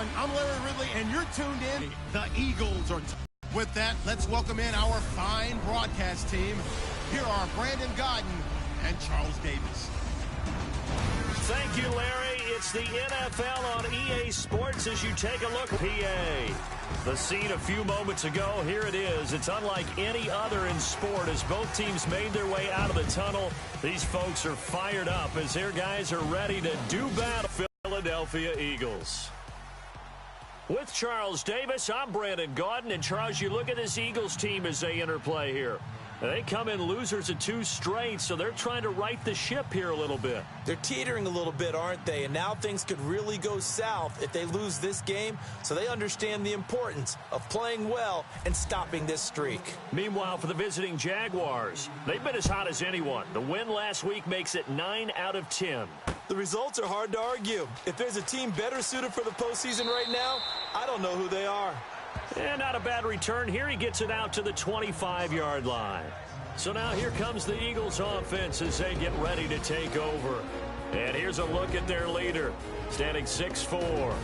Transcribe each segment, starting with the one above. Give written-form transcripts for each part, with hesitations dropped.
everyone. I'm Larry Ridley, and you're tuned in. The Eagles are... With that, let's welcome in our fine broadcast team. Here are Brandon Godden and Charles Davis. Thank you, Larry. It's the NFL on EA Sports as you take a look. PA. The scene a few moments ago, here it is. It's unlike any other in sport as both teams made their way out of the tunnel. These folks are fired up as their guys are ready to do battle. Philadelphia Eagles. With Charles Davis, I'm Brandon Gaudin. And, Charles, you look at this Eagles team as they interplay here. They come in losers of 2 straight, so they're trying to right the ship here a little bit. They're teetering a little bit, aren't they? And now things could really go south if they lose this game, so they understand the importance of playing well and stopping this streak. Meanwhile, for the visiting Jaguars, they've been as hot as anyone. The win last week makes it 9 out of 10. The results are hard to argue. If there's a team better suited for the postseason right now, I don't know who they are. And not a bad return. Here he gets it out to the 25-yard line. So now here comes the Eagles offense as they get ready to take over. And here's a look at their leader, standing 6'4".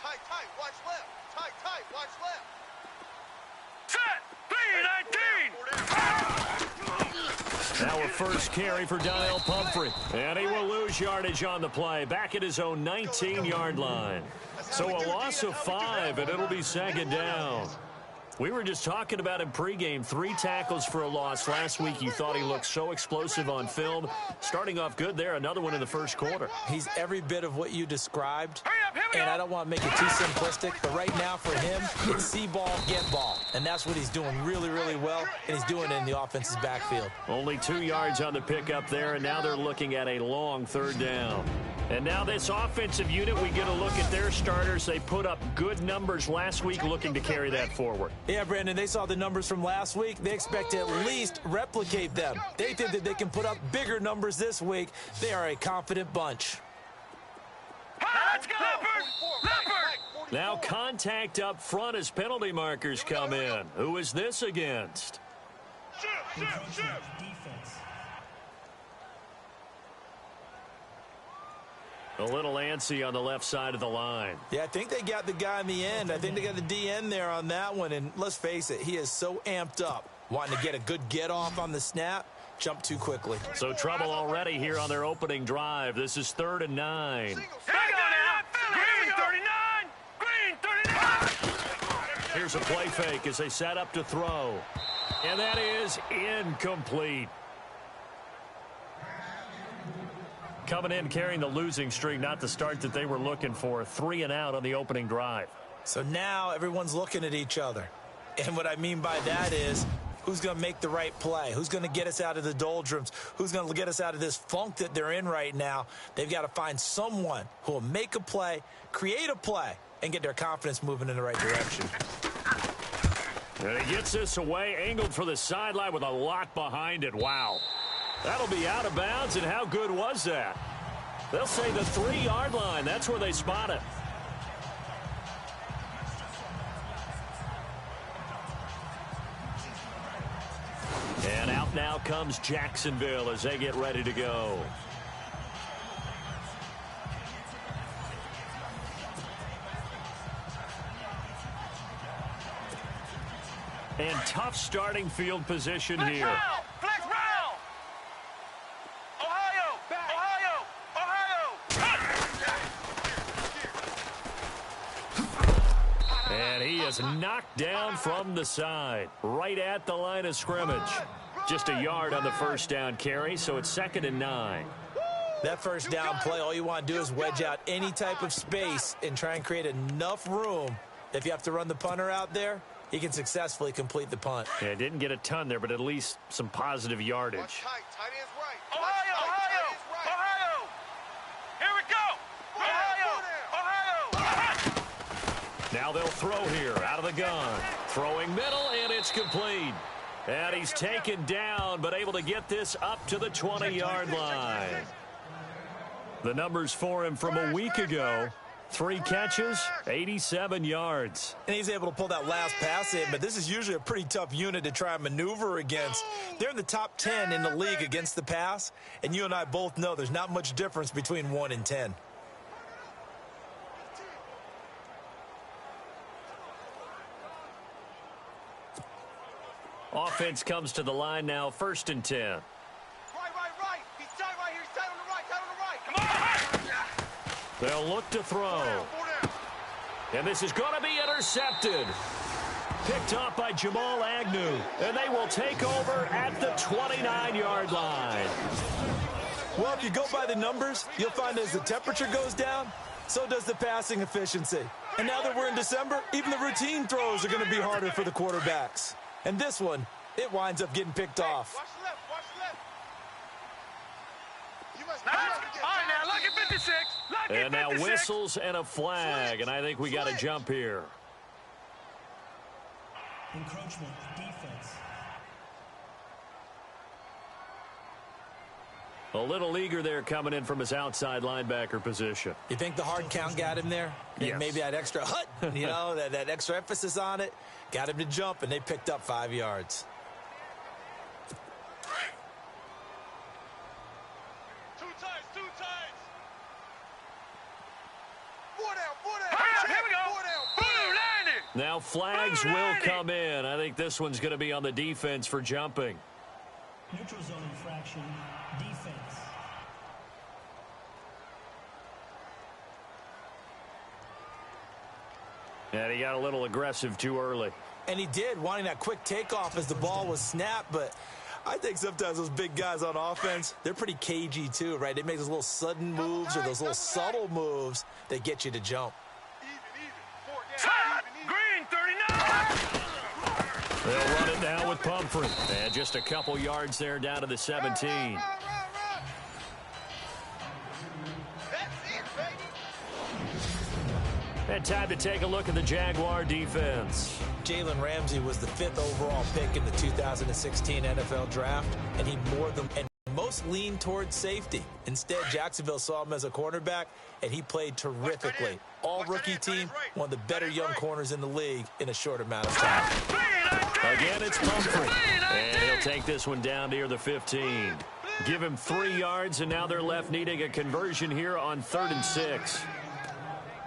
Tight, watch left. Tight, watch left. Set, B19. Now a first carry for Donnell Pumphrey. And he will lose yardage on the play, back at his own 19-yard line. So a loss of 5, and it'll be second down. We were just talking about him pregame. 3 tackles for a loss. Last week you thought he looked so explosive on film. Starting off good there. Another one in the first quarter. He's every bit of what you described. And I don't want to make it too simplistic, but right now for him, it's see ball, get ball. And that's what he's doing really, really well, and he's doing it in the offense's backfield. Only 2 yards on the pickup there, and now they're looking at a long third down. And now this offensive unit, we get a look at their starters. They put up good numbers last week, looking to carry that forward. Yeah, Brandon, they saw the numbers from last week. They expect to at least replicate them. They think that they can put up bigger numbers this week. They are a confident bunch. Let's go! Leopard! Now contact up front as penalty markers come in. Who is this against? A little antsy on the left side of the line. Yeah, I think they got the guy in the end. I think they got the DN there on that one. And let's face it, he is so amped up, wanting to get a good get-off on the snap. Jump too quickly. So trouble already here on their opening drive. This is 3rd and 9. Green 39! Here's a play fake as they set up to throw. And that is incomplete. Coming in carrying the losing streak, not the start that they were looking for. 3 and out on the opening drive. So now everyone's looking at each other. And what I mean by that is, who's going to make the right play? Who's going to get us out of the doldrums? Who's going to get us out of this funk that they're in right now? They've got to find someone who will make a play, create a play, and get their confidence moving in the right direction. And he gets this away, angled for the sideline with a lot behind it. Wow. That'll be out of bounds, and how good was that? They'll say the 3-yard line. That's where they spot it. And out now comes Jacksonville as they get ready to go. And tough starting field position here. Flex round! Ohio! And he is knocked down from the side, right at the line of scrimmage. Just a yard on the first down carry, so it's 2nd and 9. That first down play, all you want to do is wedge out any type of space and try and create enough room. If you have to run the punter out there, he can successfully complete the punt. Yeah, didn't get a ton there, but at least some positive yardage. Tight end's right. Ohio! Here we go! Ohio! Now they'll throw here out of the gun. Throwing middle, and it's complete. And he's taken down, but able to get this up to the 20-yard line. The numbers for him from a week ago. 3 catches, 87 yards. And he's able to pull that last pass in, but this is usually a pretty tough unit to try and maneuver against. They're in the top 10 in the league against the pass, and you and I both know there's not much difference between 1 and 10. Offense comes to the line now, 1st and 10. Right. He's tight right here. He's tight on the right. Come on. They'll look to throw. And this is going to be intercepted. Picked up by Jamal Agnew. And they will take over at the 29-yard line. Well, if you go by the numbers, you'll find as the temperature goes down, so does the passing efficiency. And now that we're in December, even the routine throws are going to be harder for the quarterbacks. And this one, it winds up getting picked off. Watch left. You must all right, now look at 56. And now whistles and a flag. And I think we got to jump here. Encroachment, defense. A little eager there coming in from his outside linebacker position. You think the hard count got him there? Yes. Maybe that extra hut, that extra emphasis on it, got him to jump, and they picked up 5 yards. Two times. 4 down. Here we go. 4 down. Now flags will come in. I think this one's going to be on the defense for jumping. Neutral zone infraction, defense. And he got a little aggressive too early. And he did, wanting that quick takeoff as the ball was snapped. But I think sometimes those big guys on offense, they're pretty cagey too, right? They make those little sudden moves or those little subtle moves that get you to jump. Green 39. They'll run it now with Pumphrey. And just a couple yards there down to the 17. Run. That's it, baby. And time to take a look at the Jaguar defense. Jalen Ramsey was the 5th overall pick in the 2016 NFL Draft, and he most leaned towards safety. Instead, Jacksonville saw him as a cornerback, and he played terrifically. All-rookie team, one of the better young corners in the league in a short amount of time. Again, it's Pumphrey. And he'll take this one down near the 15. Give him 3 yards, and now they're left needing a conversion here on 3rd and 6.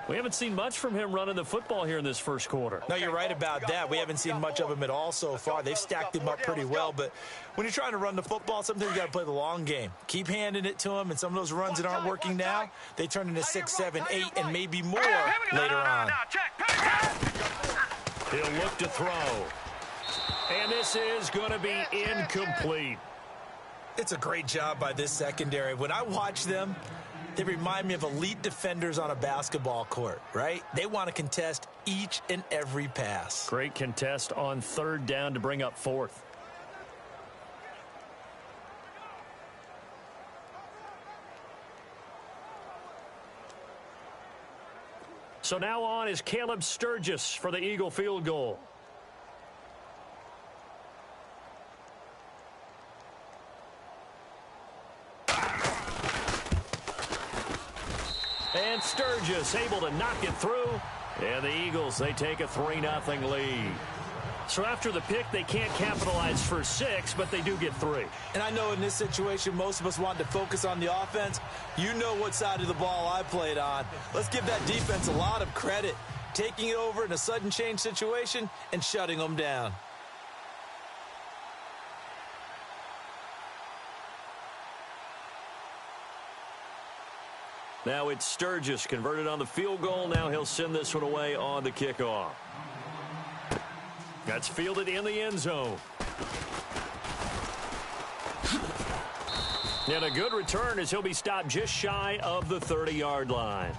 We haven't seen much from him running the football here in this first quarter. No, you're right about that. We haven't seen much of him at all so far. They've stacked him up pretty well, but when you're trying to run the football, sometimes you got to play the long game. Keep handing it to him, and some of those runs that aren't working now, they turn into 6, 7, 8, and maybe more later on. He'll look to throw. And this is going to be incomplete. It's a great job by this secondary. When I watch them, they remind me of elite defenders on a basketball court, right? They want to contest each and every pass. Great contest on 3rd down to bring up 4th. So now on is Caleb Sturgis for the Eagle field goal. And Sturgis able to knock it through. And the Eagles, they take a 3-0 lead. So after the pick, they can't capitalize for 6, but they do get 3. And I know in this situation, most of us wanted to focus on the offense. You know what side of the ball I played on. Let's give that defense a lot of credit. Taking it over in a sudden change situation and shutting them down. Now it's Sturgis converted on the field goal. Now he'll send this one away on the kickoff. That's fielded in the end zone. And a good return as he'll be stopped just shy of the 30-yard line.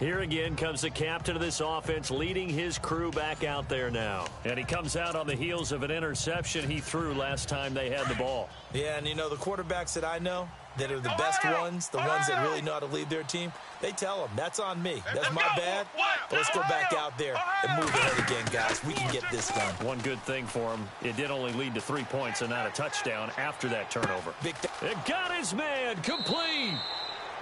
Here again comes the captain of this offense, leading his crew back out there now. And he comes out on the heels of an interception he threw last time they had the ball. Yeah, and you know, the quarterbacks that I know that are the best ones, the ones that really know how to lead their team, they tell them, that's on me. That's my bad. But let's go back out there and move ahead again, guys. We can get this done. One good thing for him, it did only lead to 3 points and not a touchdown after that turnover. It got his man complete.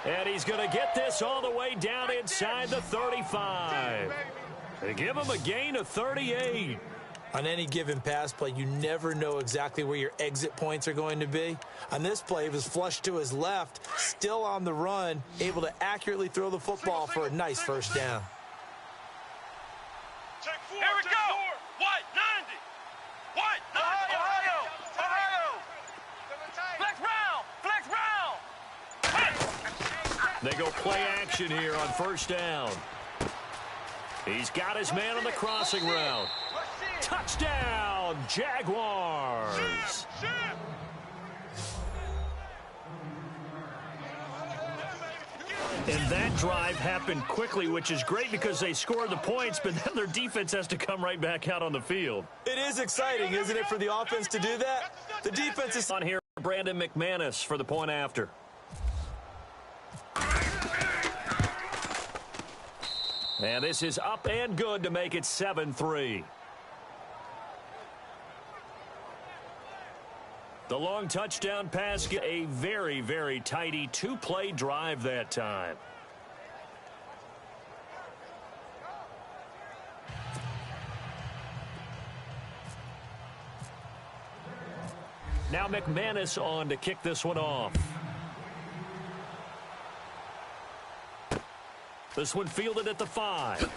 And he's going to get this all the way down inside the 35. They give him a gain of 38. On any given pass play, you never know exactly where your exit points are going to be. On this play, he was flushed to his left, still on the run, able to accurately throw the football for a nice first down. Here we go. What? 90. What? Ohio. Flex round. They go play action here on first down. He's got his man on the crossing route. Touchdown, Jaguars. And that drive happened quickly, which is great because they scored the points, but then their defense has to come right back out on the field. It is exciting, isn't it, for the offense to do that? The defense is on here. Brandon McManus for the point after. And this is up and good to make it 7-3. The long touchdown pass, a very, very tidy two-play drive that time. Now McManus on to kick this one off. This one fielded at the 5.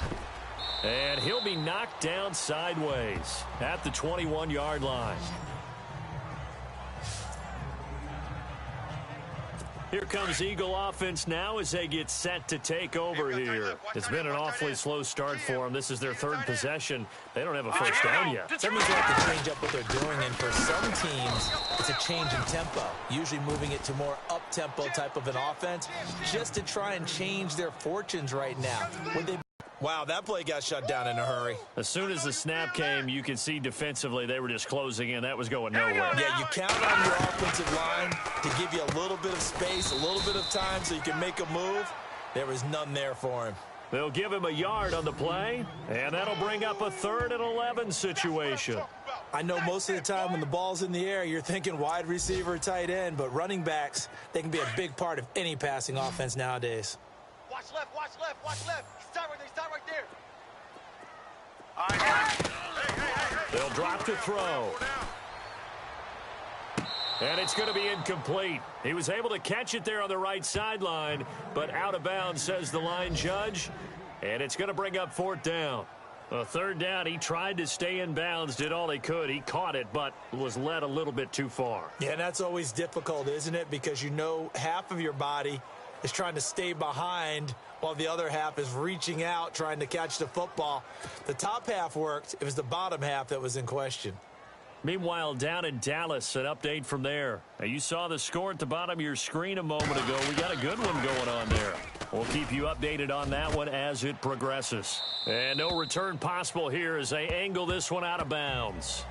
And he'll be knocked down sideways at the 21-yard line. Here comes Eagle offense now as they get set to take over here. It's been an awfully slow start for them. This is their third possession. They don't have a first down yet. That means they have to change up what they're doing, and for some teams, it's a change in tempo, usually moving it to more up-tempo type of an offense, just to try and change their fortunes right now. Wow, that play got shut down in a hurry. As soon as the snap came, you could see defensively they were just closing in. That was going nowhere. Yeah, you count on your offensive line to give you a little bit of space, a little bit of time so you can make a move. There was none there for him. They'll give him a yard on the play, and that'll bring up a 3rd and 11 situation. I know most of the time when the ball's in the air, you're thinking wide receiver, tight end, but running backs, they can be a big part of any passing offense nowadays. Watch left, watch left, watch left. Stop right there. They'll drop to throw. And it's going to be incomplete. He was able to catch it there on the right sideline, but out of bounds, says the line judge. And it's going to bring up 4th down. A 3rd down, he tried to stay in bounds, did all he could. He caught it, but was led a little bit too far. Yeah, and that's always difficult, isn't it? Because you know half of your body is trying to stay behind while the other half is reaching out, trying to catch the football. The top half worked. It was the bottom half that was in question. Meanwhile, down in Dallas, an update from there. Now, you saw the score at the bottom of your screen a moment ago. We got a good one going on there. We'll keep you updated on that one as it progresses. And no return possible here as they angle this one out of bounds.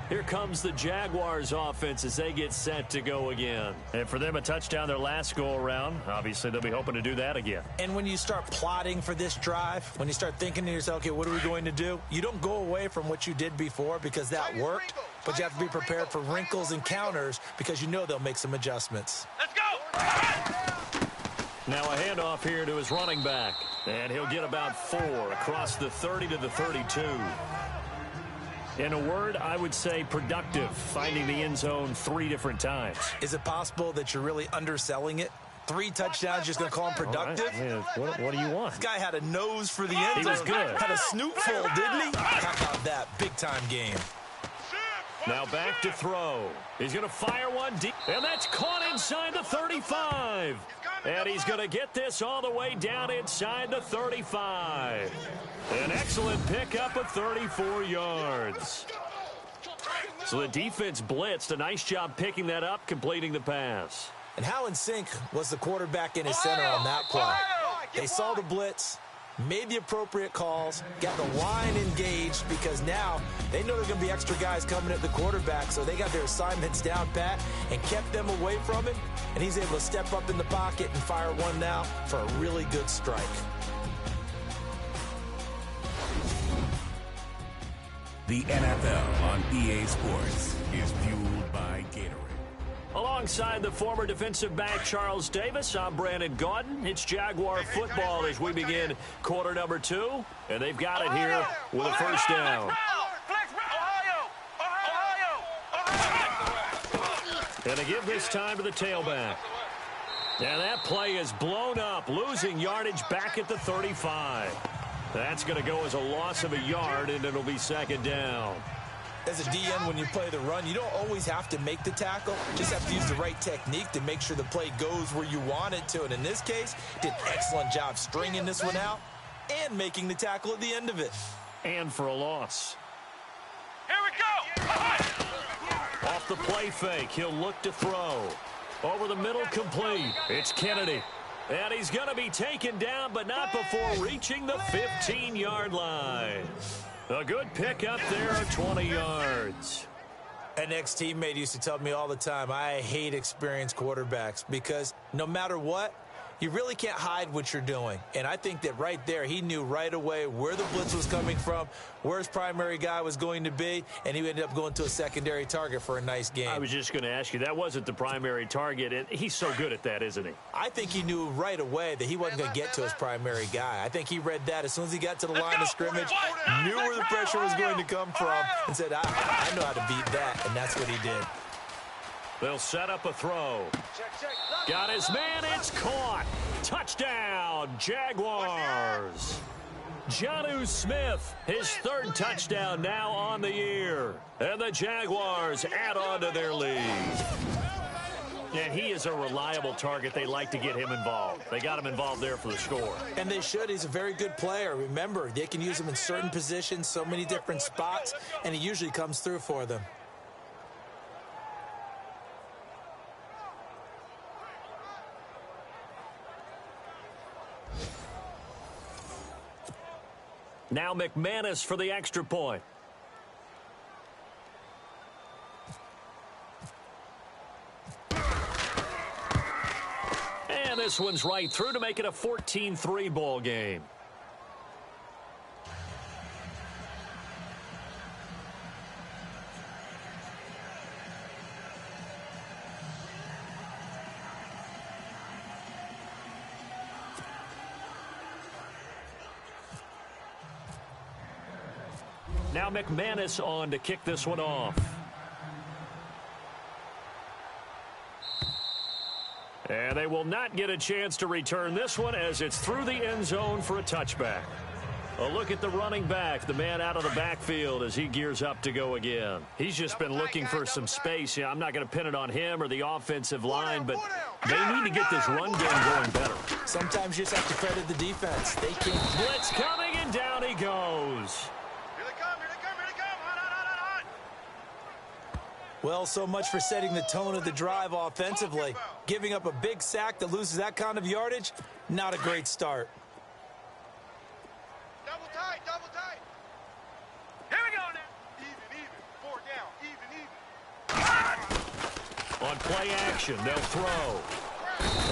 Here comes the Jaguars offense as they get set to go again. And for them, a touchdown their last go-around. Obviously, they'll be hoping to do that again. And when you start plotting for this drive, when you start thinking to yourself, okay, what are we going to do? You don't go away from what you did before because that worked, but you have to be prepared for wrinkles and counters because you know they'll make some adjustments. Let's go! Now a handoff here to his running back. And he'll get about 4 across the 30 to the 32. In a word, I would say productive, finding the end zone 3 different times. Is it possible that you're really underselling it? 3 touchdowns, just going to call him productive? Right. Yeah, what do you want? This guy had a nose for the end zone. He was good. Had a snootful, didn't he? How about that? Big-time game. Now back to throw. He's going to fire one deep, and that's caught inside the 35. And he's going to get this all the way down inside the 35. An excellent pickup of 34 yards. So the defense blitzed. A nice job picking that up, completing the pass. And how in sync was the quarterback in his center on that play? They saw the blitz, made the appropriate calls, got the line engaged because now they know there's going to be extra guys coming at the quarterback, so they got their assignments down pat and kept them away from him, and he's able to step up in the pocket and fire one now for a really good strike. The NFL on EA Sports is fueled by Gatorade. Alongside the former defensive back Charles Davis, I'm Brandon Gaudin. It's Jaguar football as we begin quarter number 2. And they've got it here with a first down. And they give this time to the tailback. And that play is blown up, losing yardage back at the 35. That's going to go as a loss of a yard, and it'll be second down. As a DN, when you play the run, you don't always have to make the tackle. Just have to use the right technique to make sure the play goes where you want it to. And in this case, did an excellent job stringing this one out and making the tackle at the end of it. And for a loss. Here we go. Off the play fake, he'll look to throw. Over the middle, complete. It's Kennedy. And he's going to be taken down, but not before reaching the 15-yard line. A good pick up there of 20 yards. An ex-teammate used to tell me all the time, I hate experienced quarterbacks because no matter what, you really can't hide what you're doing. And I think that right there, he knew right away where the blitz was coming from, where his primary guy was going to be, and he ended up going to a secondary target for a nice game. I was just going to ask you, that wasn't the primary target, and he's so good at that, isn't he? I think he knew right away that he wasn't going to get to his primary guy. I think he read that as soon as he got to the line of scrimmage, knew where the pressure was going to come from, and said, I know how to beat that, and that's what he did. They'll set up a throw. Got his man, it's caught. Touchdown, Jaguars. Jonnu Smith, his third touchdown now on the year. And the Jaguars add on to their lead. And he is a reliable target. They like to get him involved. They got him involved there for the score. And they should. He's a very good player. Remember, they can use him in certain positions, so many different spots, and he usually comes through for them. Now McManus for the extra point. And this one's right through to make it a 14-3 ball game. Now McManus on to kick this one off. And they will not get a chance to return this one as it's through the end zone for a touchback. A look at the running back, the man out of the backfield as he gears up to go again. He's just been looking for some space. Yeah, I'm not going to pin it on him or the offensive line, but they need to get this run game going better. Sometimes you just have to credit the defense. They can't. Blitz coming, and down he goes. Well, so much for setting the tone of the drive offensively. Giving up a big sack that loses that kind of yardage, not a great start. Double tight, double tight. Here we go now. Even, 4 down, even. On play action, they'll throw.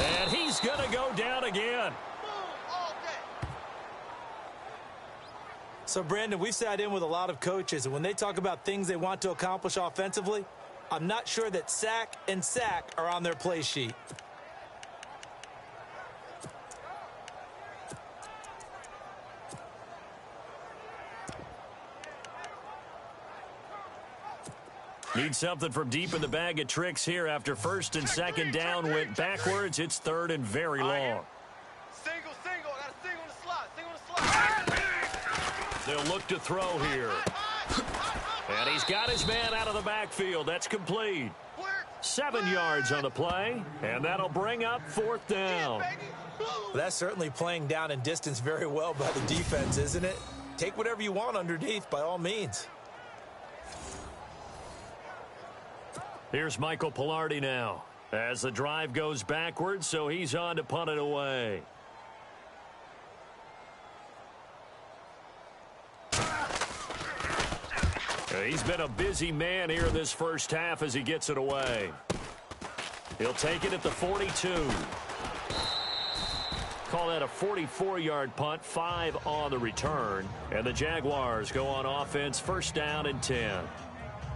And he's going to go down again. So, Brandon, we've sat in with a lot of coaches, and when they talk about things they want to accomplish offensively, I'm not sure that sack and sack are on their play sheet. Need something from deep in the bag of tricks here after first and second down went backwards. It's third and very long. Single. Got a single in the slot. They'll look to throw here. And he's got his man out of the backfield. That's complete. 7 yards on the play, and that'll bring up fourth down. That's certainly playing down in distance very well by the defense, isn't it? Take whatever you want underneath, by all means. Here's Michael Pilardi now. As the drive goes backwards, so he's on to punt it away. He's been a busy man here in this first half as he gets it away. He'll take it at the 42. Call that a 44-yard punt, 5 on the return. And the Jaguars go on offense, first down and 10.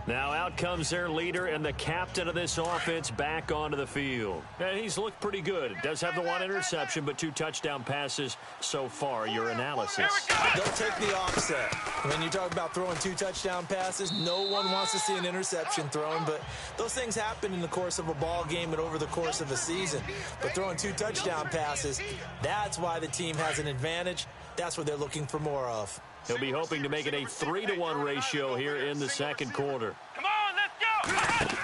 Now out comes their leader and the captain of this offense back onto the field. And he's looked pretty good. Does have the 1 interception, but 2 touchdown passes so far. Your analysis. Don't take the offset. When you talk about throwing 2 touchdown passes, no one wants to see an interception thrown, but those things happen in the course of a ball game and over the course of a season. But throwing 2 touchdown passes, that's why the team has an advantage. That's what they're looking for more of. He'll be hoping to make it a 3-to-1 ratio here in the second quarter. Come on, let's go!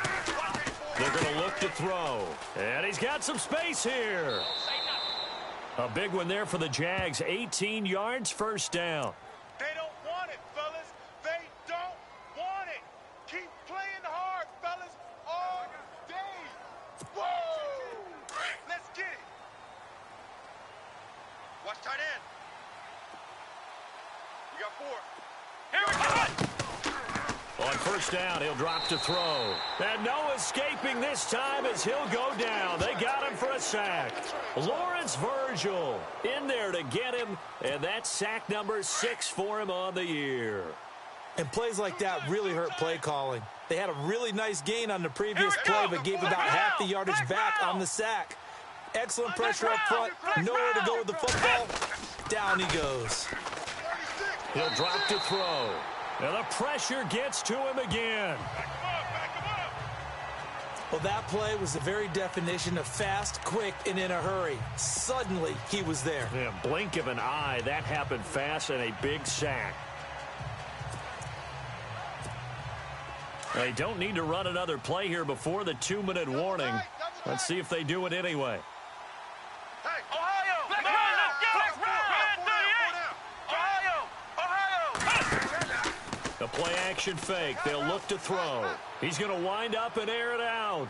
They're going to look to throw. And he's got some space here. A big one there for the Jags. 18 yards, first down. They don't want it, fellas. They don't want it. Keep playing hard, fellas, all day. Woo! Let's get it. Watch tight end. You got 4. Here we go! On first down, he'll drop to throw. And no escaping this time as he'll go down. They got him for a sack. Lawrence Virgil in there to get him, and that's sack number 6 for him on the year. And plays like that really hurt play calling. They had a really nice gain on the previous play, but gave about half the yardage back on the sack. Excellent pressure up front. Nowhere to go with the football. Down he goes. He'll drop to throw. And the pressure gets to him again. Well, that play was the very definition of fast, quick, and in a hurry. Suddenly, he was there. Yeah, blink of an eye. That happened fast and a big sack. They don't need to run another play here before the 2-minute warning. Let's see if they do it anyway. Hey, Ohio! Let's go! Let's go! The play action fake. They'll look to throw. He's going to wind up and air it out.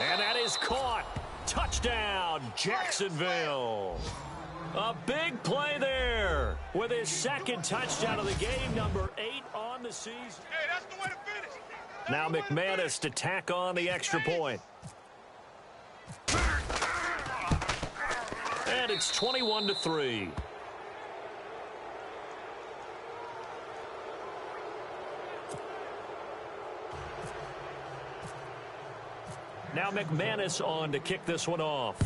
And that is caught. Touchdown, Jacksonville. A big play there with his second touchdown of the game, number 8 on the season. Hey, that's the way to finish. Now McManus to tack on the extra point. And it's 21-3. Now McManus on to kick this one off.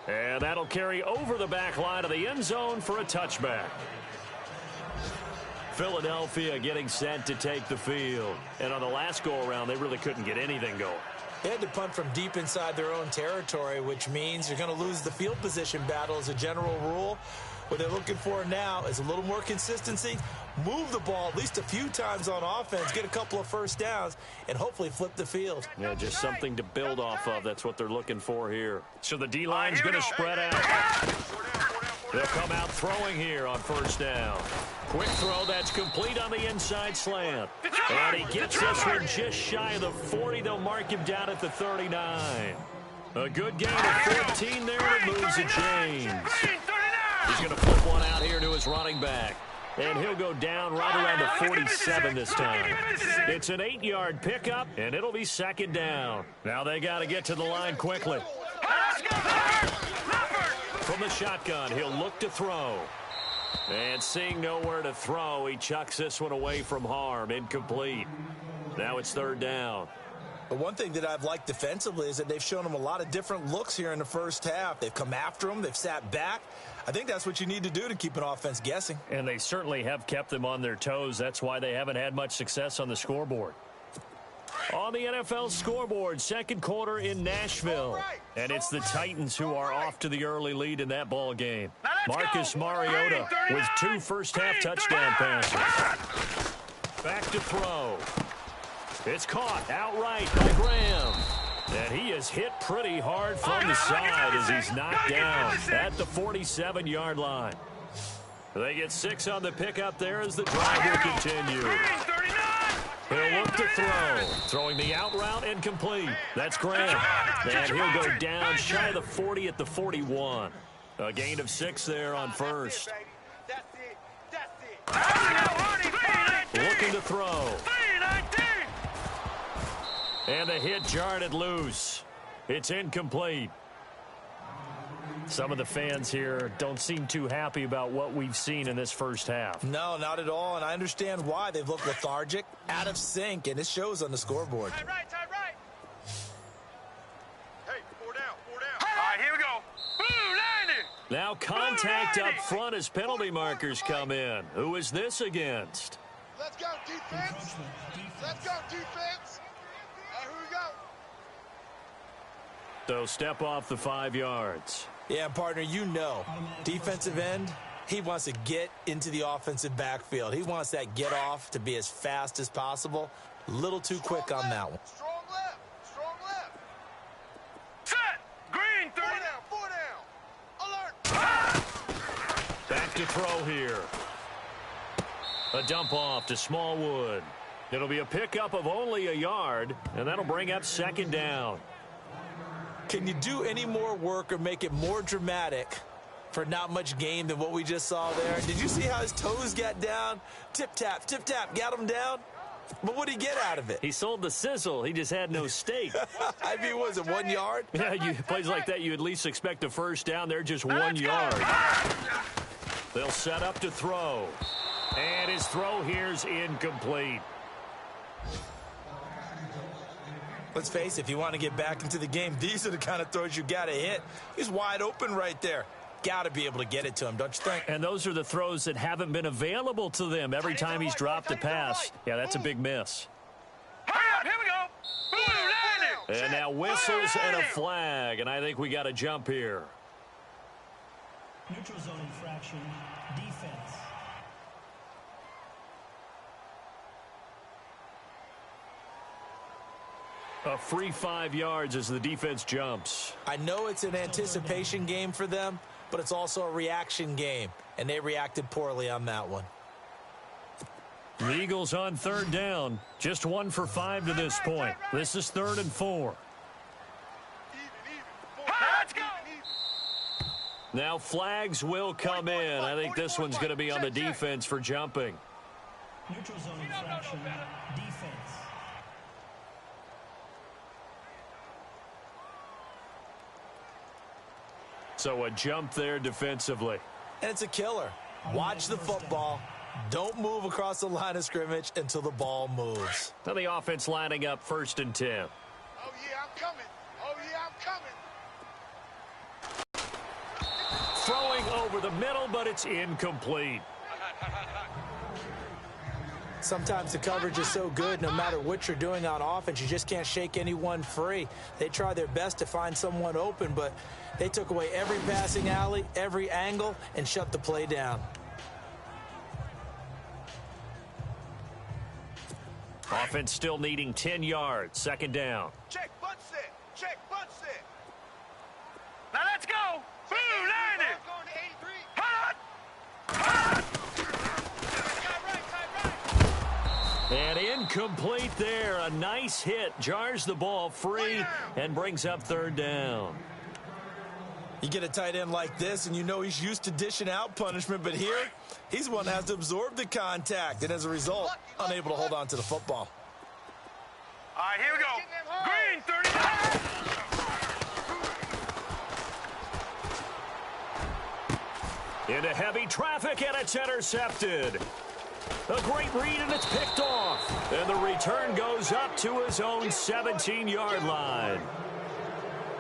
And that'll carry over the back line of the end zone for a touchback. Philadelphia getting set to take the field. And on the last go-around, they really couldn't get anything going. They had to punt from deep inside their own territory, which means you're going to lose the field position battle as a general rule. What they're looking for now is a little more consistency, move the ball at least a few times on offense, get a couple of first downs, and hopefully flip the field. Yeah, just something to build off of. That's what they're looking for here. So the D-line's going to spread out. They'll come out throwing here on first down. Quick throw that's complete on the inside slant. And he gets this one just shy of the 40. They'll mark him down at the 39. A good gain of 14 there, and it moves to James. He's going to flip one out here to his running back. And he'll go down right around the 47 this time. It's an 8-yard pickup, and it'll be second down. Now they got to get to the line quickly. From the shotgun, he'll look to throw. And seeing nowhere to throw, he chucks this one away from harm. Incomplete. Now it's third down. But one thing that I've liked defensively is that they've shown him a lot of different looks here in the first half. They've come after him. They've sat back. I think that's what you need to do to keep an offense guessing. And they certainly have kept them on their toes. That's why they haven't had much success on the scoreboard. On the NFL scoreboard, second quarter in Nashville. And it's the Titans who are off to the early lead in that ball game. Marcus Mariota with 2 first-half touchdown passes. Back to throw. It's caught outright by Graham. And he is hit pretty hard from the side as he's knocked down at the 47-yard line. They get 6 on the pickup there as the drive will continue. He'll to throw. Throwing the out route and complete. That's Graham. And he'll go down shy of the 40 at the 41. A gain of 6 there on first. Looking to throw. And the hit jarred it loose. It's incomplete. Some of the fans here don't seem too happy about what we've seen in this first half. No, not at all, and I understand why. They've looked lethargic, out of sync, and it shows on the scoreboard. Tie right. Hey, 4 down. All right, here we go. Boom, 90. Now contact up front as penalty markers come in. Who is this against? Let's go, defense. Let's go, defense. Here we go. So step off the 5 yards. Yeah, partner, you know, defensive end, he wants to get into the offensive backfield. He wants that get off to be as fast as possible. A little too quick on that one. Strong left. Set. Green, 3 down. 4 down. Alert. Back to throw here. A dump off to Smallwood. It'll be a pickup of only a yard, and that'll bring up 2nd down. Can you do any more work or make it more dramatic for not much gain than what we just saw there? Did you see how his toes got down? Tip-tap, got him down. But what did he get out of it? He sold the sizzle. He just had no steak. I mean, was it 1 yard? Yeah, plays like that, you at least expect a first down. They're just 1 yard. They'll set up to throw. And his throw here's incomplete. Let's face it, if you want to get back into the game, these are the kind of throws you got to hit. He's wide open right there. Got to be able to get it to him, don't you think? And those are the throws that haven't been available to them every time he's dropped a pass. Yeah, that's a big miss. Here we go. And now whistles and a flag, and I think we got a jump here. Neutral zone infraction. Defense. A free 5 yards as the defense jumps. I know it's an anticipation game for them, but it's also a reaction game, and they reacted poorly on that one. The Eagles on 3rd down. Just 1 for 5 to this point. This is 3rd and 4. Let's go. Now flags will come in. I think this one's going to be on the defense for jumping. Neutral zone infraction. Defense. So a jump there defensively. And it's a killer. Watch the football. Don't move across the line of scrimmage until the ball moves. Now the offense lining up 1st and 10. Oh, yeah, I'm coming. Throwing over the middle, but it's incomplete. Sometimes the coverage is so good, no matter what you're doing on offense, you just can't shake anyone free. They try their best to find someone open, but they took away every passing alley, every angle, and shut the play down. Offense still needing 10 yards. 2nd down. Check, butt set. Now let's go. Boom, 90. Going to 83. Hot. And incomplete there. A nice hit. Jars the ball free and brings up 3rd down. You get a tight end like this, and you know he's used to dishing out punishment, but here, he's one that has to absorb the contact, and as a result, unable to hold on to the football. All right, here we go. Green, 30. Into heavy traffic, and it's intercepted. A great read, and it's picked off. And the return goes up to his own 17-yard line.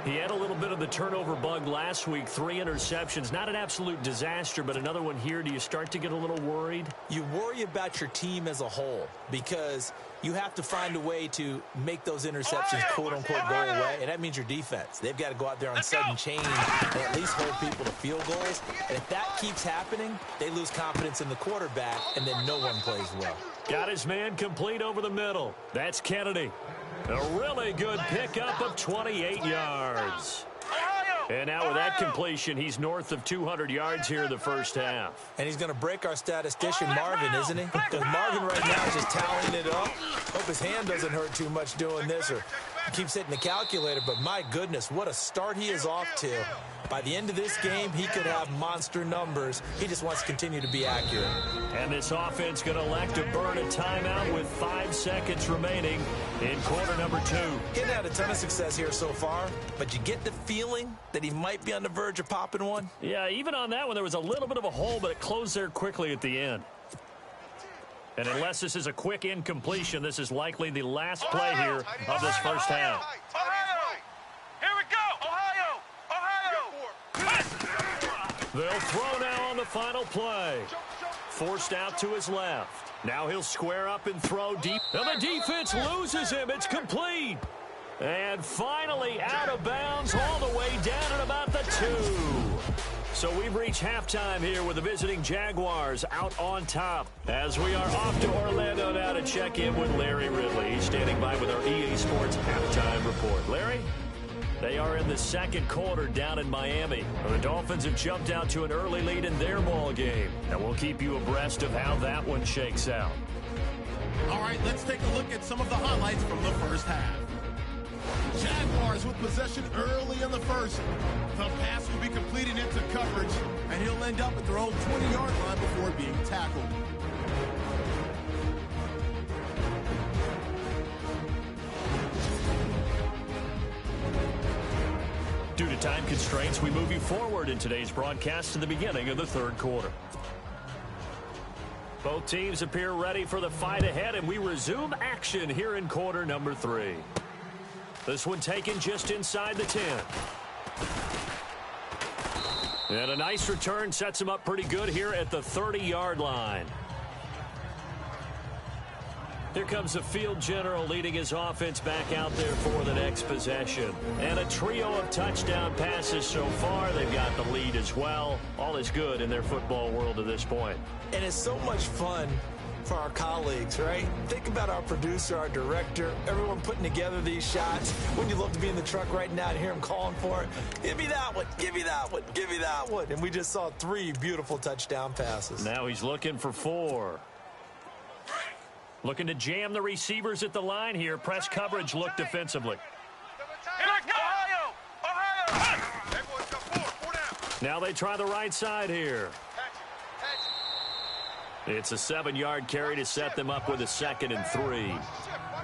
He had a little bit of the turnover bug last week, 3 interceptions. Not an absolute disaster, but another one here. Do you start to get a little worried? You worry about your team as a whole because you have to find a way to make those interceptions, quote-unquote, go away, and that means your defense. They've got to go out there on sudden change and at least hold people to field goals. And if that keeps happening, they lose confidence in the quarterback, and then no one plays well. Got his man complete over the middle. That's Kennedy. A really good pickup of 28 yards. Ohio. And now with that completion, he's north of 200 yards here in the first half. And he's going to break our statistician, Marvin, isn't he? Because Marvin right now is just tallying it up. Hope his hand doesn't hurt too much doing this, or he keeps hitting the calculator. But my goodness, what a start he is off to. By the end of this game, he could have monster numbers. He just wants to continue to be accurate. And this offense going to elect to burn a timeout with 5 seconds remaining in quarter number 2. He hasn't had a ton of success here so far, but you get the feeling that he might be on the verge of popping one. Yeah, even on that one, there was a little bit of a hole, but it closed there quickly at the end. And unless this is a quick incompletion, this is likely the last play here of this first half. Here we go, Ohio! They'll throw now on the final play. Forced out to his left. Now he'll square up and throw deep. And the defense loses him. It's complete. And finally out of bounds all the way down at about the 2. So we've reached halftime here with the visiting Jaguars out on top. As we are off to Orlando now to check in with Larry Ridley. He's standing by with our EA Sports halftime report. Larry? They are in the second quarter down in Miami. The Dolphins have jumped out to an early lead in their ball game. And we'll keep you abreast of how that one shakes out. All right, let's take a look at some of the highlights from the first half. Jaguars with possession early in the first. The pass will be completed into coverage, and he'll end up at their own 20-yard line before being tackled. Due to time constraints, we move you forward in today's broadcast to the beginning of the third quarter. Both teams appear ready for the fight ahead, and we resume action here in quarter number 3. This one taken just inside the 10. And a nice return sets him up pretty good here at the 30-yard line. Here comes the field general leading his offense back out there for the next possession. And a trio of touchdown passes so far. They've got the lead as well. All is good in their football world at this point. And it's so much fun for our colleagues, right? Think about our producer, our director, everyone putting together these shots. Wouldn't you love to be in the truck right now and hear him calling for it? Give me that one, give me that one, give me that one. And we just saw 3 beautiful touchdown passes. Now he's looking for 4. Looking to jam the receivers at the line here. Press coverage look defensively. Now they try the right side here. It's a 7-yard carry to set them up with a 2nd and 3.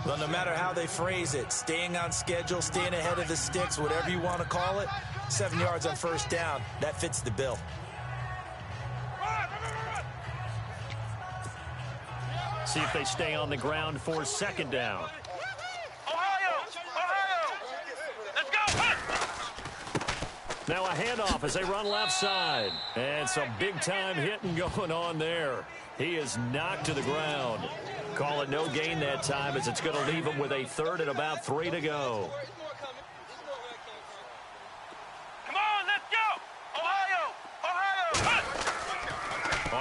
Well, no matter how they phrase it, staying on schedule, staying ahead of the sticks, whatever you want to call it, 7 yards on first down, that fits the bill. See if they stay on the ground for 2nd down. Ohio! Let's go! Now a handoff as they run left side. And some big-time hitting going on there. He is knocked to the ground. Call it no gain that time as it's going to leave him with a 3rd and about 3 to go. Come on, let's go! Ohio!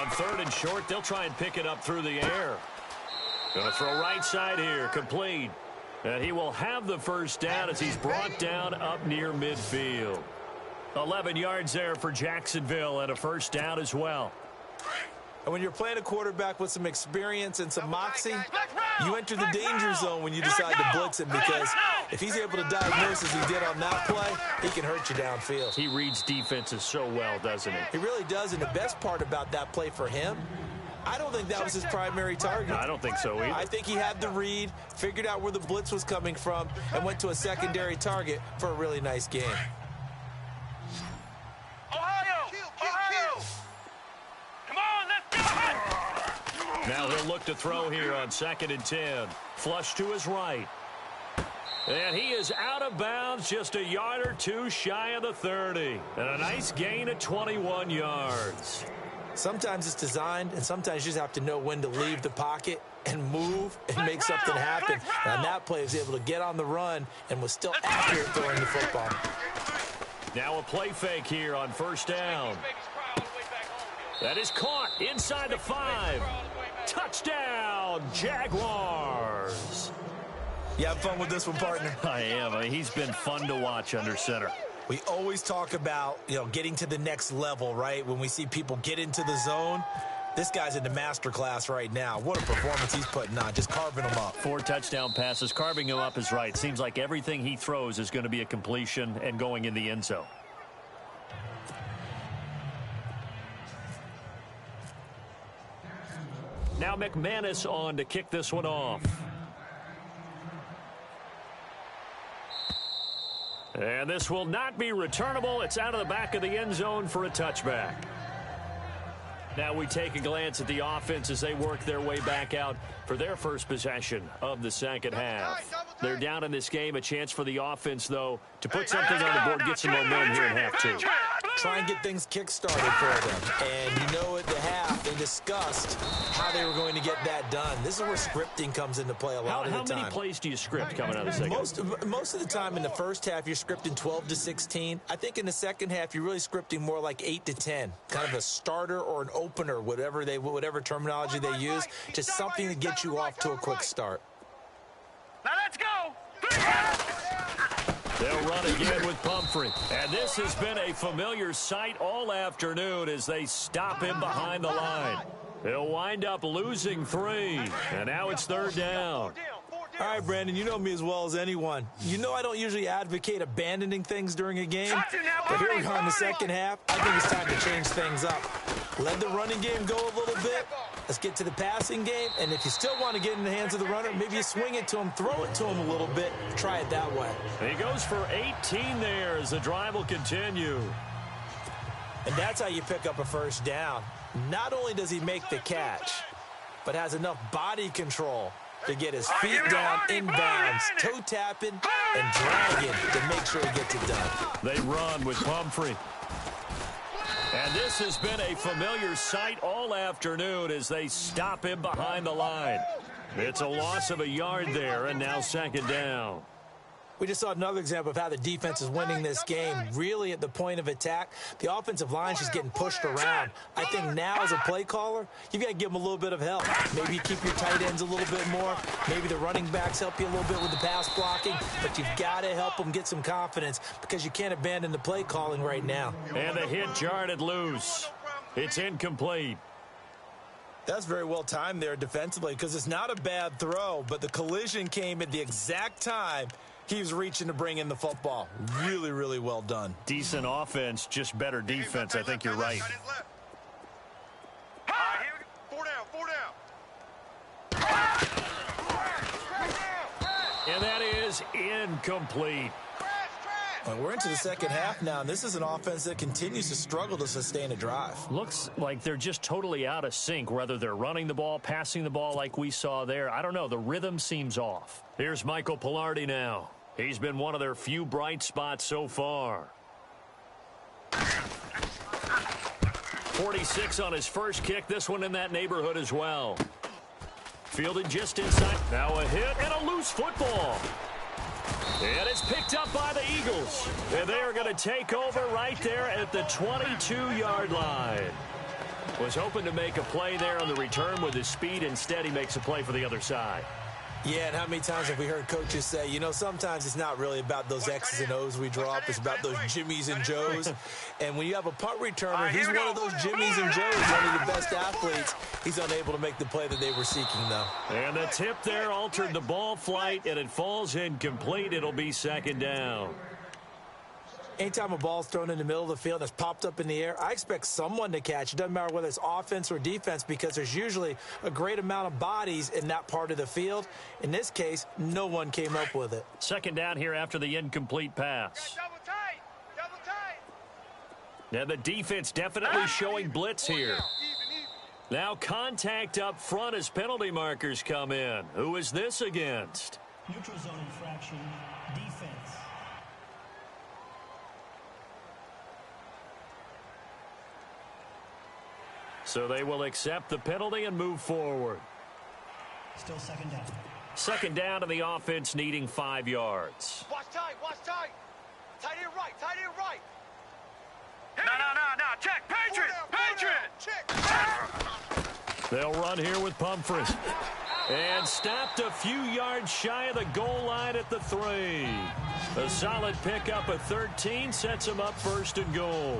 On 3rd and short, they'll try and pick it up through the air. Going to throw right side here, complete. And he will have the first down as he's brought down up near midfield. 11 yards there for Jacksonville and a first down as well. And when you're playing a quarterback with some experience and some moxie, you enter the danger zone when you decide to blitz him, because if he's able to diagnose as he did on that play, he can hurt you downfield. He reads defenses so well, doesn't he? He really does, and the best part about that play for him, I don't think that was his primary target. I don't think so either. I think he had the read, figured out where the blitz was coming from, and went to a secondary target for a really nice game. Ohio! Come on, let's go! Now he'll look to throw here on 2nd and 10. Flush to his right. And he is out of bounds, just a yard or 2 shy of the 30. And a nice gain of 21 yards. Sometimes it's designed, and sometimes you just have to know when to leave the pocket and move and make something happen. And on that play, he was able to get on the run and was still accurate throwing the football. Now a play fake here on first down. That is caught inside the 5. Touchdown, Jaguars. You have fun with this one, partner? I am. I mean, he's been fun to watch under center. We always talk about, getting to the next level, right? When we see people get into the zone, this guy's in the master class right now. What a performance he's putting on, just carving them up. 4 touchdown passes. Carving him up is right. Seems like everything he throws is going to be a completion and going in the end zone. Now McManus on to kick this one off. And this will not be returnable. It's out of the back of the end zone for a touchback. Now we take a glance at the offense as they work their way back out for their first possession of the second half. They're down in this game. A chance for the offense, though, to put something on the board, get some momentum here in half two. Try and get things kick-started for them. And at the half, they discussed how they were going to get that done. This is where scripting comes into play a lot of the time. How many plays do you script coming out of the second? Most of the time in the first half, you're scripting 12 to 16. I think in the second half, you're really scripting more like 8 to 10. Kind of a starter or an opener, whatever terminology they use. Just something to get you off to a quick start. Now let's go. They'll run again with Pumphrey. And this has been a familiar sight all afternoon as they stop him behind the line. They'll wind up losing 3. And now it's third down. All right, Brandon, you know me as well as anyone. I don't usually advocate abandoning things during a game. But here we are in the second half. I think it's time to change things up. Let the running game go a little bit. Let's get to the passing game. And if you still want to get in the hands of the runner, maybe you swing it to him, throw it to him a little bit. Try it that way. He goes for 18 there as the drive will continue. And that's how you pick up a first down. Not only does he make the catch, but has enough body control to get his feet down inbounds, toe tapping, and dragging to make sure he gets it done. They run with Pumphrey. And this has been a familiar sight all afternoon as they stop him behind the line. It's a loss of a yard there, and now second down. We just saw another example of how the defense is winning this game. Really at the point of attack, the offensive line is just getting pushed around. I think now as a play caller, you've got to give them a little bit of help. Maybe you keep your tight ends a little bit more. Maybe the running backs help you a little bit with the pass blocking. But you've got to help them get some confidence because you can't abandon the play calling right now. And the hit jarred loose. It's incomplete. That's very well timed there defensively because it's not a bad throw, but the collision came at the exact time he was reaching to bring in the football. Really, really well done. Decent offense, just better defense. I think you're right. 4 down. And that is incomplete. Well, we're into the second half now, and this is an offense that continues to struggle to sustain a drive. Looks like they're just totally out of sync, whether they're running the ball, passing the ball like we saw there. I don't know. The rhythm seems off. Here's Michael Pilardi now. He's been one of their few bright spots so far. 46 on his first kick. This one in that neighborhood as well. Fielded just inside. Now a hit and a loose football. And it's picked up by the Eagles. And they are going to take over right there at the 22-yard line. Was hoping to make a play there on the return with his speed. Instead, he makes a play for the other side. Yeah, and how many times have we heard coaches say, sometimes it's not really about those X's and O's we draw up. It's about those Jimmies and Joes. And when you have a punt returner, he's one of those Jimmies and Joes, one of the best athletes. He's unable to make the play that they were seeking, though. And the tip there altered the ball flight, and it falls incomplete. It'll be second down. Anytime a ball's thrown in the middle of the field and it's popped up in the air, I expect someone to catch. It doesn't matter whether it's offense or defense because there's usually a great amount of bodies in that part of the field. In this case, no one came up with it. Second down here after the incomplete pass. Double tight. Now the defense definitely showing blitz here. Now contact up front as penalty markers come in. Who is this against? Neutral zone infraction, defense. So they will accept the penalty and move forward. Still second down. Second down, and the offense needing 5 yards. Watch tight. Tight end right. No. Check. Patriot. They'll run here with Pumphrey. And stopped a few yards shy of the goal line at the 3. A solid pickup of 13 sets him up 1st and goal.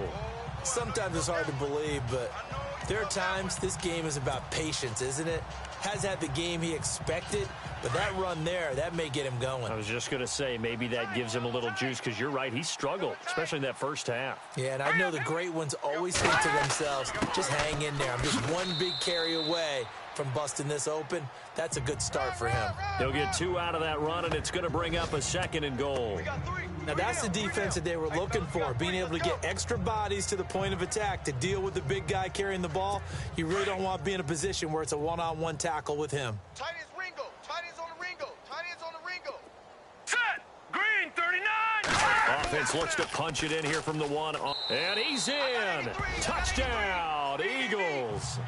Sometimes it's hard to believe, but there are times this game is about patience, isn't it? Has had the game he expected, but that run there, that may get him going. I was just going to say, maybe that gives him a little juice, because you're right, he struggled, especially in that first half. Yeah, and I know the great ones always think to themselves, just hang in there. I'm just one big carry away from busting this open. That's a good start for him. He'll get 2 out of that run, and it's going to bring up a 2nd and goal. Now, that's the defense that they were looking for, being able to get extra bodies to the point of attack to deal with the big guy carrying the ball. You really don't want to be in a position where it's a one-on-one tackle with him. Tight ends Ringo. Tight ends on the Ringo. Tight ends on the Ringo. Set! Green, 39! Offense looks to punch it in here from the 1. And he's in! Touchdown, Eagles!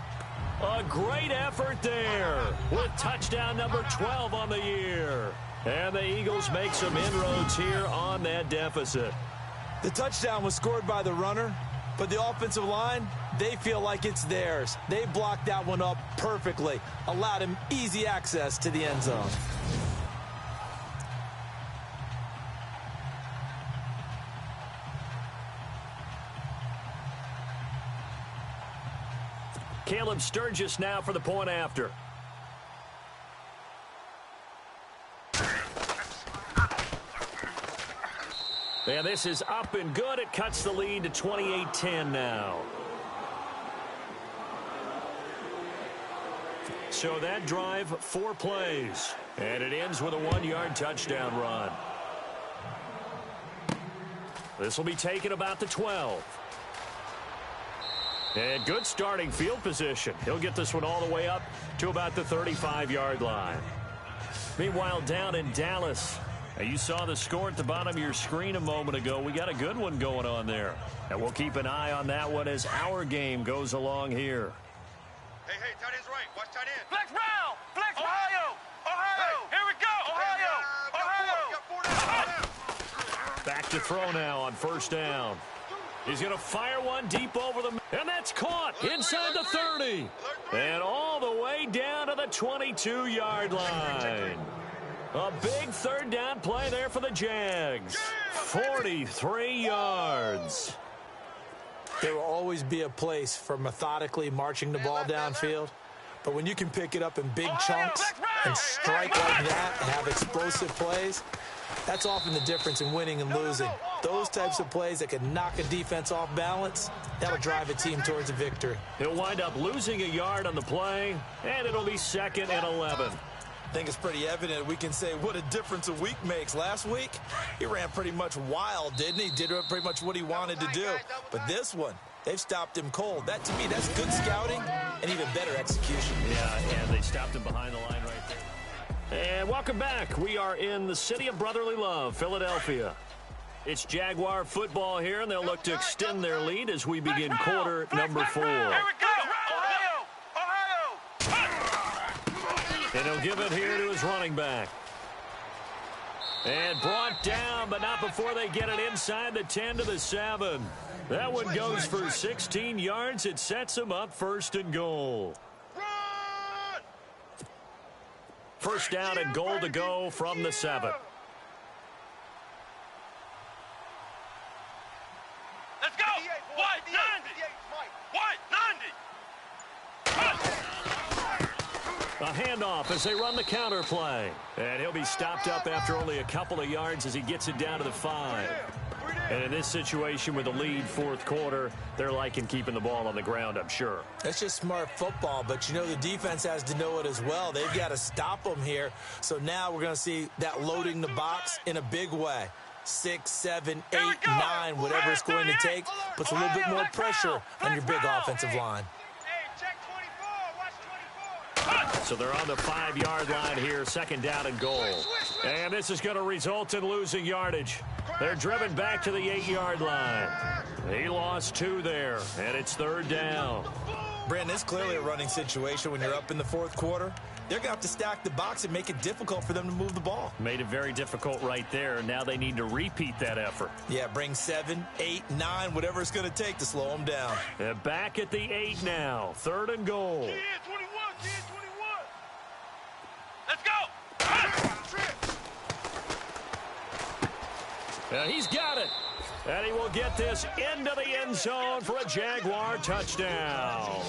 A great effort there with touchdown number 12 on the year. And the Eagles make some inroads here on that deficit. The touchdown was scored by the runner, but the offensive line, they feel like it's theirs. They blocked that one up perfectly, allowed him easy access to the end zone. Caleb Sturgis now for the point after. And this is up and good. It cuts the lead to 28-10 now. So that drive, 4 plays. And it ends with a 1-yard touchdown run. This will be taken about the 12. And good starting field position. He'll get this one all the way up to about the 35-yard line. Meanwhile, down in Dallas, you saw the score at the bottom of your screen a moment ago. We got a good one going on there. And we'll keep an eye on that one as our game goes along here. Hey, tight end's right. Watch tight end. Flex round! Flex Ohio! Ohio! Here we go! Ohio! Back to throw now on 1st down. He's going to fire one deep over the... And that's caught inside the 30. And all the way down to the 22-yard line. A big 3rd down play there for the Jags. 43 yards. There will always be a place for methodically marching the ball downfield. But when you can pick it up in big chunks and strike like that and have explosive plays, that's often the difference in winning and losing. Those types of plays that can knock a defense off balance, that'll drive a team towards a victory. He'll wind up losing a yard on the play, and it'll be 2nd and 11. I think it's pretty evident we can say what a difference a week makes. Last week, he ran pretty much wild, didn't he? Did pretty much what he wanted to do. But this one, they've stopped him cold. That, to me, that's good scouting and even better execution. Yeah, and they stopped him behind the line right there. And welcome back. We are in the city of brotherly love, Philadelphia. It's Jaguar football here, and they'll look to extend their lead as we begin quarter number 4. Here we go! And he'll give it here to his running back. And brought down, but not before they get it inside the 10 to the 7. That one goes for 16 yards. It sets him up 1st and goal. 1st down and goal to go from the 7. Let's go! White 90! White 90! A handoff as they run the counter play. And he'll be stopped up after only a couple of yards as he gets it down to the 5. And in this situation with the lead 4th quarter, they're liking keeping the ball on the ground, I'm sure. That's just smart football, but you know the defense has to know it as well. They've got to stop them here. So now we're going to see that loading the box in a big way. 6, 7, 8, 9, whatever it's going to take, puts a little bit more pressure on your big offensive line. So they're on the 5-yard line here, 2nd down and goal. And this is going to result in losing yardage. They're driven back to the 8-yard line. He lost 2 there, and it's 3rd down. Brandon, it's clearly a running situation when you're up in the 4th quarter. They're going to have to stack the box and make it difficult for them to move the ball. Made it very difficult right there. Now they need to repeat that effort. Yeah, bring 7, 8, 9, whatever it's going to take to slow them down. And back at the 8 now, 3rd and goal. Let's go. He's got it. And he will get this into the end zone for a Jaguar touchdown.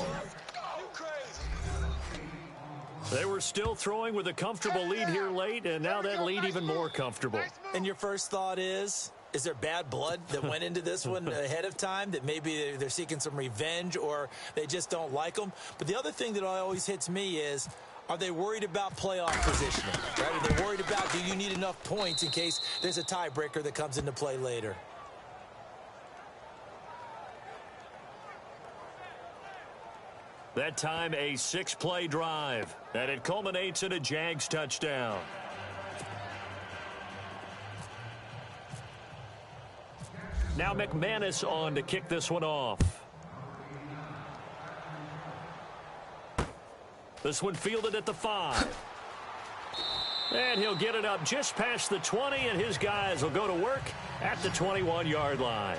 They were still throwing with a comfortable lead here late, and now that lead even more comfortable. And your first thought is there bad blood that went into this one ahead of time, that maybe they're seeking some revenge or they just don't like them? But the other thing that always hits me is, are they worried about playoff positioning? Right? Are they worried about, do you need enough points in case there's a tiebreaker that comes into play later? That time a 6-play drive, and it culminates in a Jags touchdown. Now McManus on to kick this one off. This one fielded at the 5. And he'll get it up just past the 20, and his guys will go to work at the 21-yard line.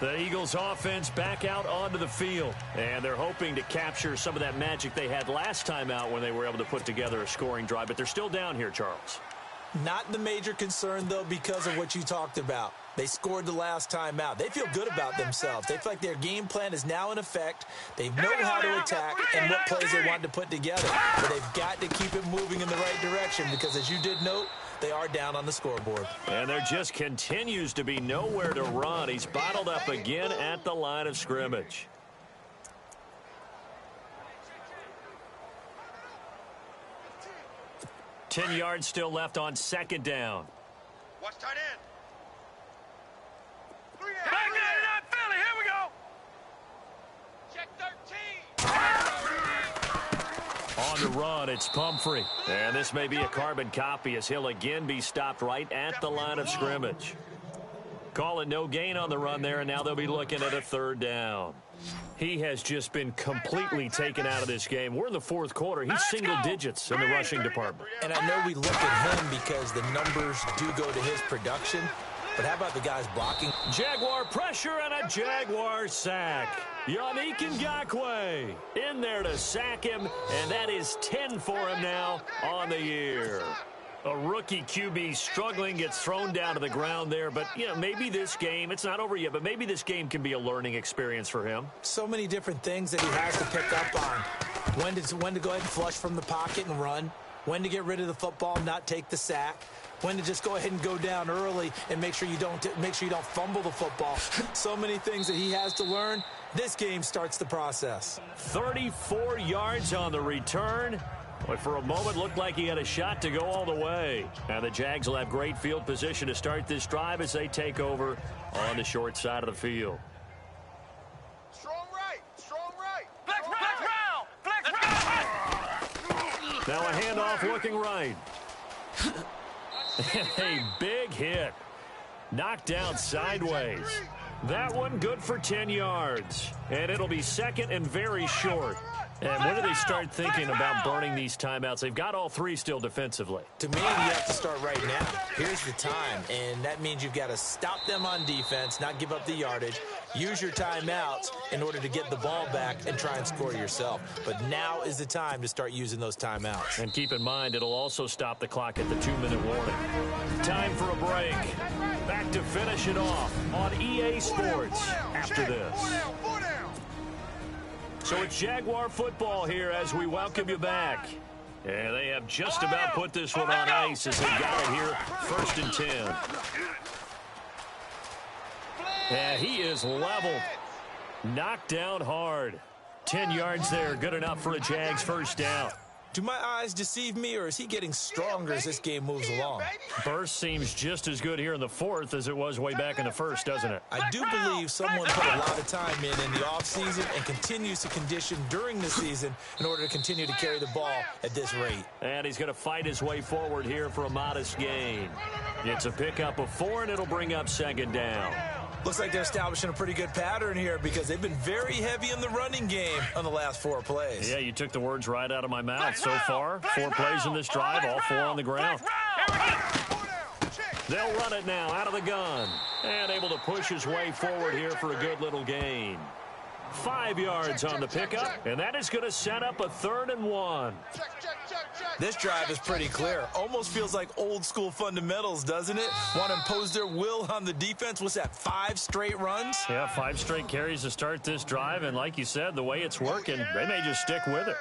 The Eagles offense back out onto the field, and they're hoping to capture some of that magic they had last time out when they were able to put together a scoring drive, but they're still down here, Charles. Not the major concern, though, because of what you talked about. They scored the last time out. They feel good about themselves. They feel like their game plan is now in effect. They know how to attack and what plays they want to put together. But they've got to keep it moving in the right direction because, as you did note, they are down on the scoreboard. And there just continues to be nowhere to run. He's bottled up again at the line of scrimmage. Ten yards still left on second down. Watch tight end. Back in that Philly. Here we go. Check 13. On the run, it's Pumphrey. And this may be a carbon copy as he'll again be stopped right at the line of scrimmage. Call it no gain on the run there, and now they'll be looking at a third down. He has just been completely taken out of this game. We're in the fourth quarter. He's single digits in the rushing department. And I know we look at him because the numbers do go to his production. But how about the guys blocking? Jaguar pressure and a Jaguar sack. Yannick Ngakoue in there to sack him, and that is 10 for him now on the year. A rookie QB struggling, gets thrown down to the ground there. But, you know, maybe this game, it's not over yet, but maybe this game can be a learning experience for him. So many different things that he has to pick up on. When to go ahead and flush from the pocket and run. When to get rid of the football, not take the sack. When to just go ahead and go down early and make sure you don't fumble the football. So many things that he has to learn. This game starts the process. 34 yards on the return. But for a moment, looked like he had a shot to go all the way. Now the Jags will have great field position to start this drive as they take over on the short side of the field. Strong right. Strong right. Flex round. Now a handoff looking right. And a big hit. Knocked down sideways. That one good for 10 yards. And it'll be second and very short. And when do they start thinking about burning these timeouts? They've got all three still defensively. To me, you have to start right now. Here's the time, and that means you've got to stop them on defense, not give up the yardage, use your timeouts in order to get the ball back and try and score yourself. But now is the time to start using those timeouts. And keep in mind, it'll also stop the clock at the 2-minute warning. Time for a break. Back to finish it off on EA Sports after this. So it's Jaguar football here as we welcome you back. And they have just about put this one on ice as they got it here, 1st and 10. Yeah, he is leveled. Knocked down hard. 10 yards there, good enough for a Jags first down. Do my eyes deceive me, or is he getting stronger as this game moves along? Burst seems just as good here in the fourth as it was way back in the first, doesn't it? I do believe someone put a lot of time in the offseason and continues to condition during the season in order to continue to carry the ball at this rate. And he's going to fight his way forward here for a modest gain. It's a pickup of 4, and it'll bring up second down. Looks like they're establishing a pretty good pattern here because they've been very heavy in the running game on the last 4 plays. Yeah, you took the words right out of my mouth. So far, 4 plays in this drive, all 4 on the ground. They'll run it now out of the gun. And able to push his way forward here for a good little gain. 5 yards on the pickup, and that is going to set up a 3rd and 1. This drive is pretty clear. Almost feels like old school fundamentals, doesn't it? Want to impose their will on the defense. What's that, 5 straight runs? Yeah, 5 straight carries to start this drive, and like you said, the way it's working, they may just stick with it.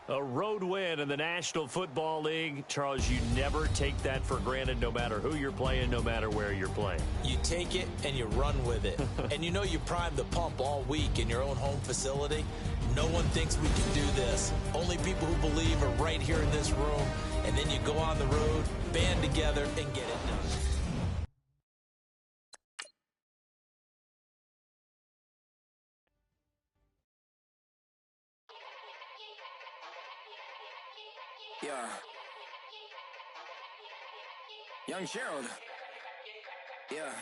A road win in the National Football League. Charles, you never take that for granted no matter who you're playing, no matter where you're playing. You take it and you run with it. And you know you primed the pump all week in your own home facility. No one thinks we can do this. Only people who believe are right here in this room. And then you go on the road, band together, and get it done. Yeah. Young Gerald. Yeah.